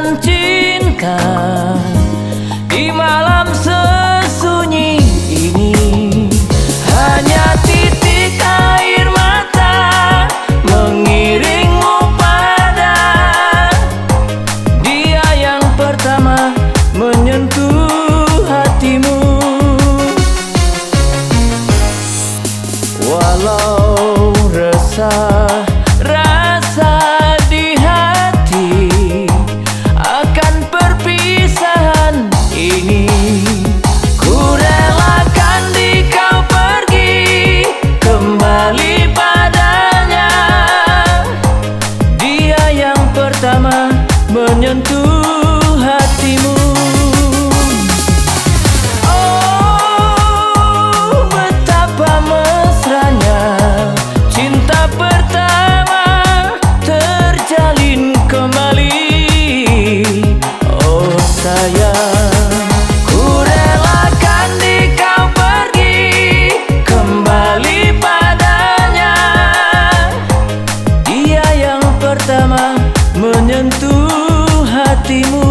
tegusan cinta di malam sesunyi ini. Hanya titik air mata mengiringmu pada dia yang pertama menyentuh hatimu. Walau resah rasa di hati akan perpisahan ini, ku relakan di kau pergi kembali padanya. Dia yang pertama menyentuh hatimu. Oh, betapa mesranya cinta pertama terjalin kembali. Oh sayang, ku relakan di kau pergi kembali padanya. Dia yang pertama menyentuh hatimu.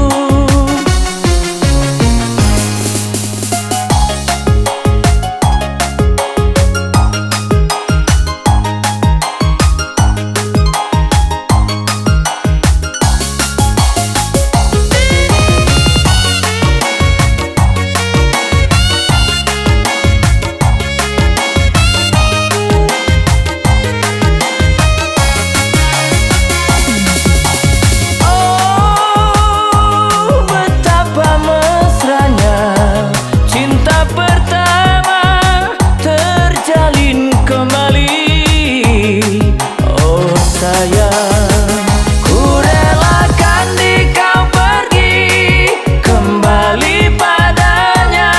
Sayang, ku relakan di kau pergi kembali padanya.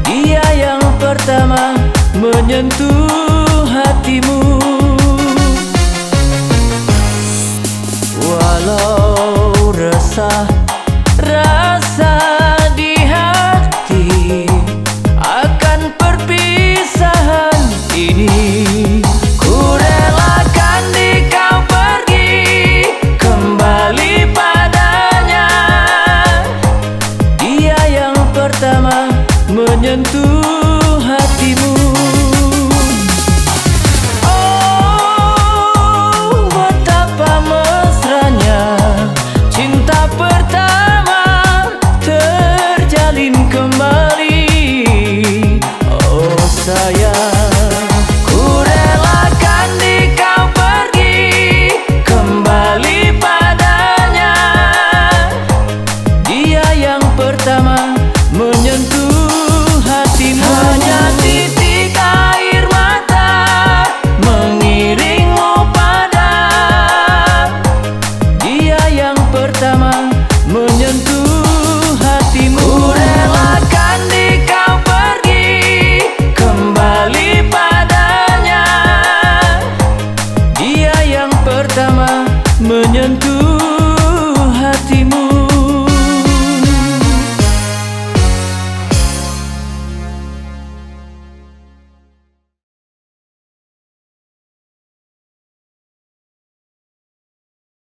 Dia yang pertama menyentuh hatimu. Walau resah rasa di hati akan perpisahan ini, pertama menyentuh hatimu. Oh, betapa mesranya cinta pertama terjalin kembali. Oh sayang, ku relakan di kau pergi kembali padanya. Dia yang pertama menyentuh hatimu. Hanya titik air mata mengiringmu pada dia yang pertama menyentuh